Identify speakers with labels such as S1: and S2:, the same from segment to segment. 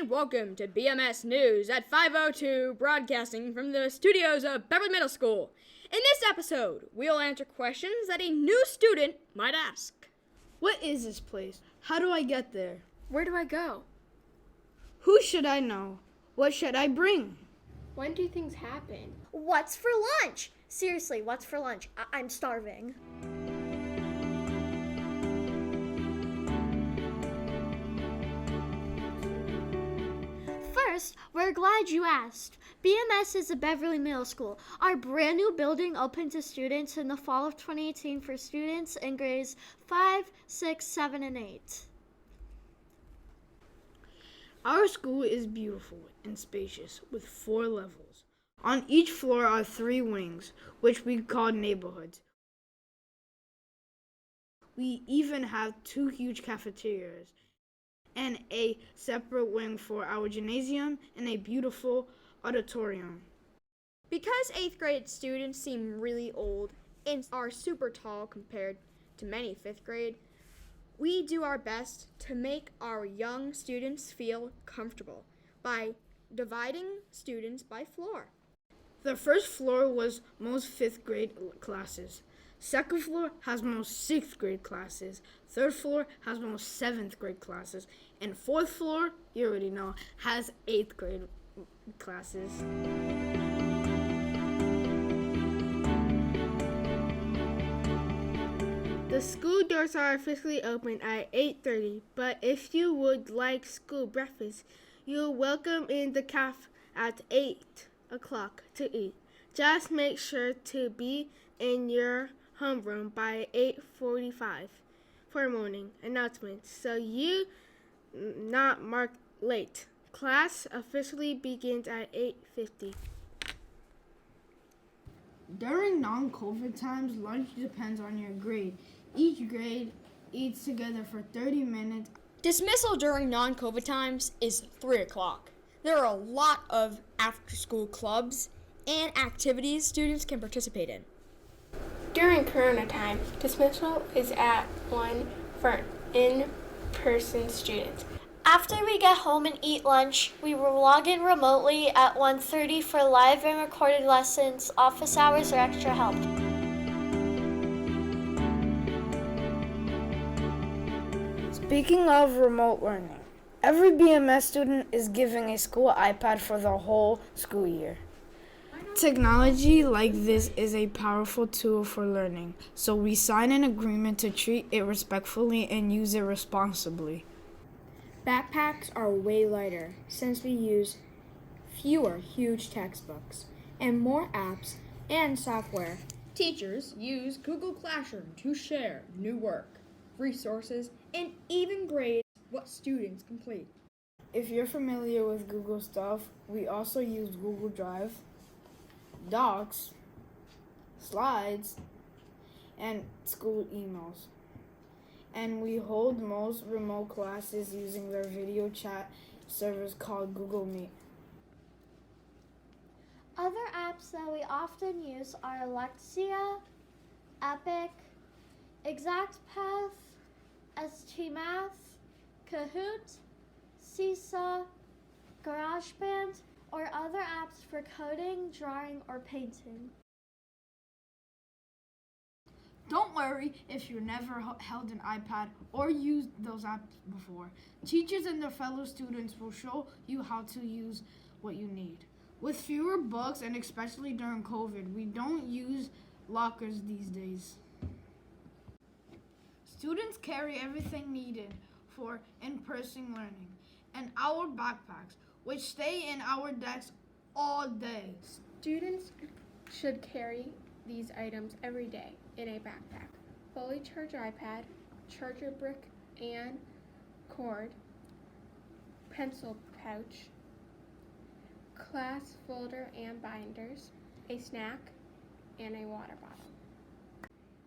S1: welcome to BMS News at 5:02, broadcasting from the studios of Beverly Middle School. In this episode, we'll answer questions that a new student might ask.
S2: What is this place? How do I get there?
S1: Where do I go?
S2: Who should I know? What should I bring?
S3: When do things happen?
S4: What's for lunch? Seriously, what's for lunch? I'm starving. First, we're glad you asked. BMS is a Beverly Middle School. Our brand new building opened to students in the fall of 2018 for students in grades 5, 6, 7, and 8.
S2: Our school is beautiful and spacious with 4 levels. On each floor are 3 wings, which we call neighborhoods. We even have 2 huge cafeterias and a separate wing for our gymnasium and a beautiful auditorium.
S1: Because 8th grade students seem really old and are super tall compared to many 5th grade, we do our best to make our young students feel comfortable by dividing students by floor.
S2: The first floor was most 5th grade classes. Second floor has most 6th grade classes. Third floor has most 7th grade classes. And 4th floor, you already know, has 8th grade classes.
S3: The school doors are officially open at 8:30, but if you would like school breakfast, you're welcome in the cafe at 8 o'clock to eat. Just make sure to be in your homeroom by 8:45 for morning announcements so you not marked late. Class officially begins at 8:50.
S2: During non-COVID times, lunch depends on your grade. Each grade eats together for 30 minutes.
S1: Dismissal during non-COVID times is 3 o'clock. There are a lot of after-school clubs and activities students can participate in.
S3: During Corona time, dismissal is at 1 for in-person students.
S4: After we get home and eat lunch, we will log in remotely at 1:30 for live and recorded lessons, office hours, or extra help.
S2: Speaking of remote learning, every BMS student is given a school iPad for the whole school year. Technology like this is a powerful tool for learning, so we sign an agreement to treat it respectfully and use it responsibly.
S1: Backpacks are way lighter since we use fewer huge textbooks and more apps and software. Teachers use Google Classroom to share new work, resources, and even grade what students complete.
S2: If you're familiar with Google stuff, we also use Google Drive, Docs, Slides, and school emails. And we hold most remote classes using their video chat servers called Google Meet.
S4: Other apps that we often use are Alexia, Epic, ExactPath, STMath, Kahoot, Seesaw, GarageBand, or other apps for coding, drawing, or painting.
S2: Don't worry if you've never held an iPad or used those apps before. Teachers and their fellow students will show you how to use what you need. With fewer books, and especially during COVID, we don't use lockers these days. Students carry everything needed for in-person learning and our backpacks, which stay in our desks all day.
S3: Students should carry these items every day in a backpack: fully charged iPad, charger brick and cord, pencil pouch, class folder and binders, a snack, and a water bottle.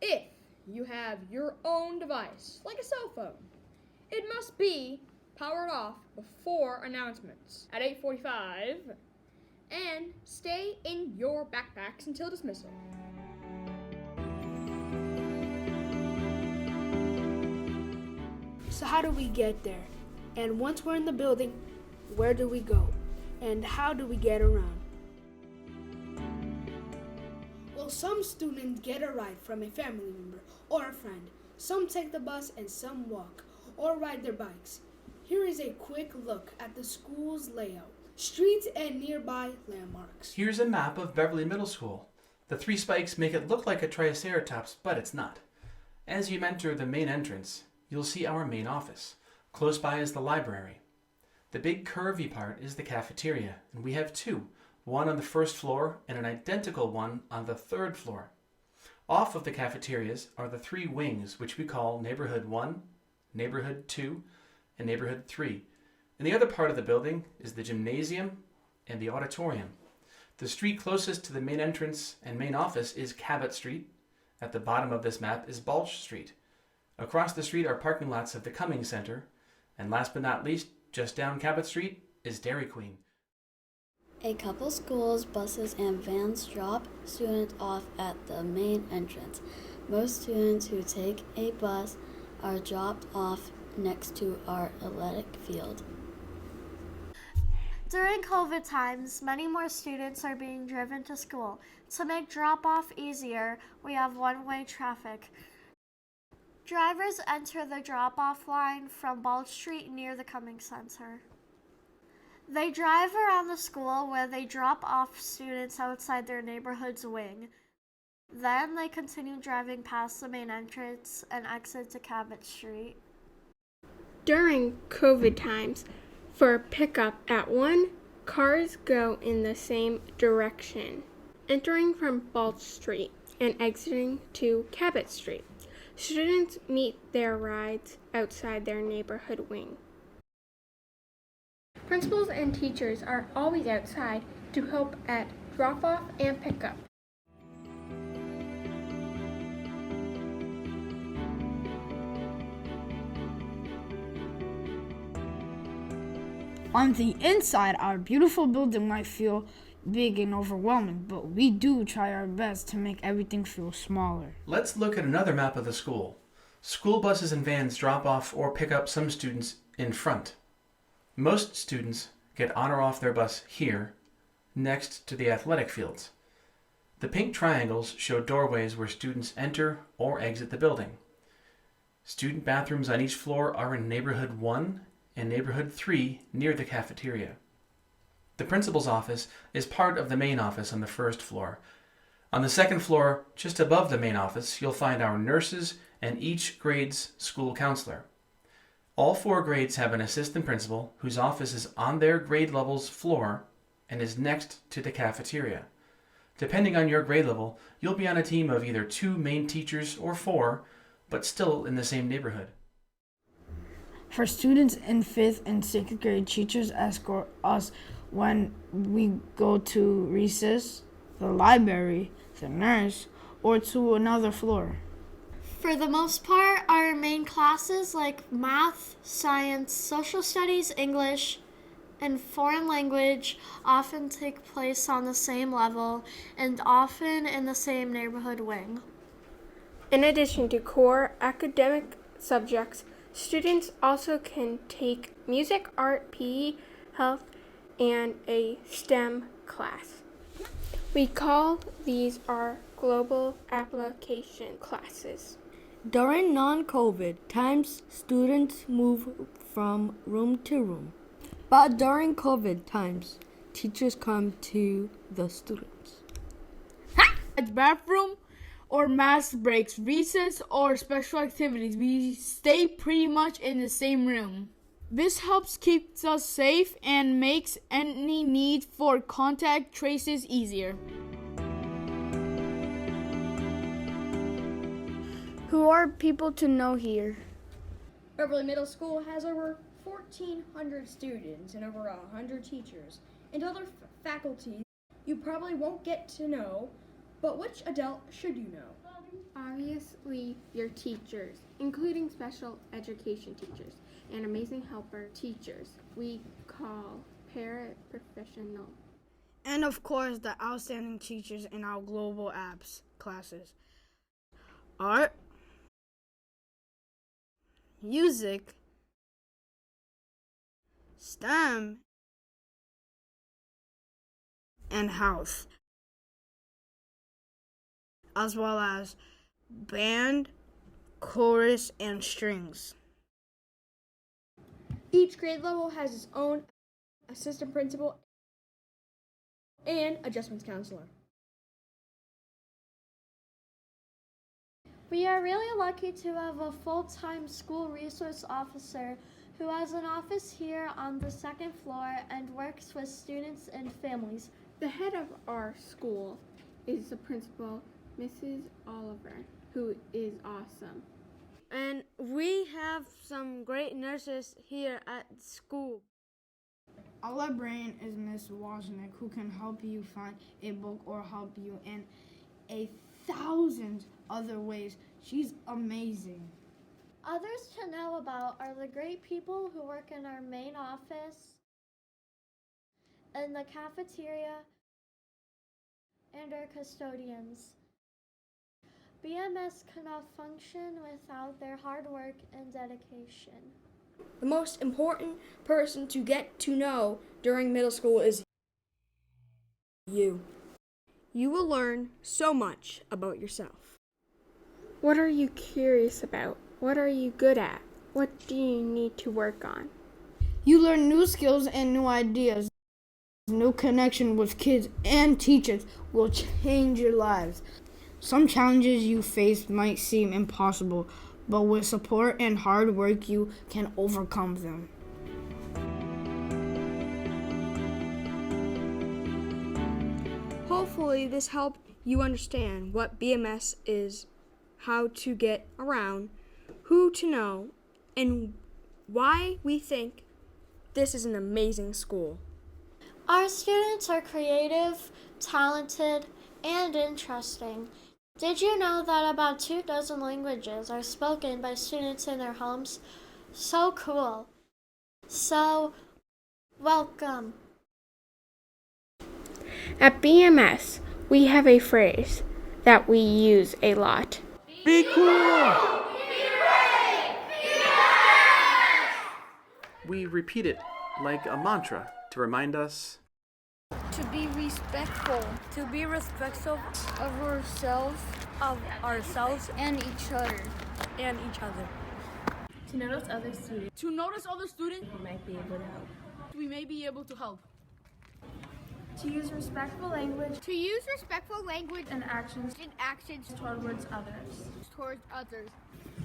S1: If you have your own device, like a cell phone, it must be powered off before announcements at 8:45 and stay in your backpacks until dismissal.
S3: So how do we get there? And once we're in the building, Where do we go? And how do we get around? Well, some students get a ride from a family member or a friend. Some take the bus and some walk or ride their bikes. Here is a quick look at the school's layout, streets, and nearby landmarks.
S5: Here's a map of Beverly Middle School. The three spikes make it look like a triceratops, but it's not. As you enter the main entrance, you'll see our main office. Close by is the library. The big curvy part is the cafeteria, and we have two, one on the first floor and an identical one on the third floor. Off of the cafeterias are the three wings, which we call Neighborhood 1, Neighborhood 2, and Neighborhood 3. And the other part of the building is the gymnasium and the auditorium. The street closest to the main entrance and main office is Cabot Street. At the bottom of this map is Balch Street. Across the street are parking lots of the Cummings Center. And last but not least, just down Cabot Street is Dairy Queen.
S6: A couple schools, buses, and vans drop students off at the main entrance. Most students who take a bus are dropped off next to our athletic field.
S4: During COVID times, many more students are being driven to school. To make drop-off easier, we have one-way traffic. Drivers enter the drop-off line from Balch Street near the Cummings Center. They drive around the school where they drop off students outside their neighborhood's wing. Then they continue driving past the main entrance and exit to Cabot Street.
S3: During COVID times, for pickup at 1, cars go in the same direction, entering from Balch Street and exiting to Cabot Street. Students meet their rides outside their neighborhood wing. Principals and teachers are always outside to help at drop-off and pickup.
S2: On the inside, our beautiful building might feel big and overwhelming, but we do try our best to make everything feel smaller.
S5: Let's look at another map of the school. School buses and vans drop off or pick up some students in front. Most students get on or off their bus here, next to the athletic fields. The pink triangles show doorways where students enter or exit the building. Student bathrooms on each floor are in Neighborhood 1 and Neighborhood 3 near the cafeteria. The principal's office is part of the main office on the first floor. On the second floor, just above the main office, you'll find our nurses and each grade's school counselor. All 4 grades have an assistant principal whose office is on their grade level's floor and is next to the cafeteria. Depending on your grade level, you'll be on a team of either 2 main teachers or 4, but still in the same neighborhood.
S2: For students in 5th and 6th grade, teachers escort us when we go to recess, the library, the nurse, or to another floor.
S4: For the most part, our main classes like math, science, social studies, English, and foreign language often take place on the same level and often in the same neighborhood wing.
S3: In addition to core academic subjects, students also can take music, art, PE, health, and a STEM class. We call these our global application classes.
S7: During non-COVID times, students move from room to room. But during COVID times, teachers come to the students.
S2: At bathroom or mass breaks, recess, or special activities, we stay pretty much in the same room. This helps keep us safe and makes any need for contact traces easier. Who are people to know here?
S1: Beverly Middle School has over 1,400 students and over 100 teachers and other faculty you probably won't get to know, but which adult should you know?
S3: Obviously, your teachers, including special education teachers and amazing helper teachers, we call paraprofessional.
S2: And of course, the outstanding teachers in our global apps classes. Art, music, STEM, and health, as well as band, chorus, and strings.
S1: Each grade level has its own assistant principal and adjustments counselor.
S4: We are really lucky to have a full-time school resource officer who has an office here on the second floor and works with students and families.
S3: The head of our school is the principal, Mrs. Oliver, who is awesome.
S7: And we have some great nurses here at school.
S2: Our librarian is Miss Wozniak, who can help you find a book or help you in 1,000 other ways. She's amazing.
S4: Others to know about are the great people who work in our main office, in the cafeteria, and our custodians. BMS cannot function without their hard work and dedication.
S1: The most important person to get to know during middle school is you. You will learn so much about yourself.
S3: What are you curious about? What are you good at? What do you need to work on?
S2: You learn new skills and new ideas. New connection with kids and teachers will change your lives. Some challenges you face might seem impossible, but with support and hard work, you can overcome them.
S1: Hopefully this helped you understand what BMS is, how to get around, who to know, and why we think this is an amazing school.
S4: Our students are creative, talented, and interesting. Did you know that about 24 languages are spoken by students in their homes? So cool. So, welcome.
S3: At BMS, we have a phrase that we use a lot.
S5: Be cool! We repeat it like a mantra to remind us
S2: To be respectful. To be respectful of ourselves and each other.
S8: To notice other students
S2: To notice other students
S8: who might be able to help.
S2: we may be able to help.
S8: To use respectful language
S2: To use respectful language
S8: and actions towards others.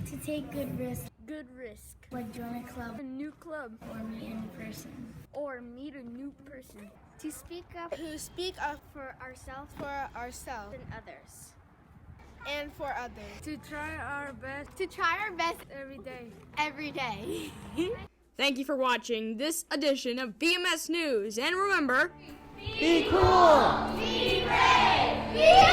S9: To take good risks, like join a club,
S2: A new club.
S9: or meet a new person.
S2: Or meet a new person.
S9: To speak up for ourselves
S2: And others.
S3: And for others.
S2: To try our best
S9: every day.
S1: Thank you for watching this edition of BMS News, and remember,
S5: be cool!
S9: Be brave! Be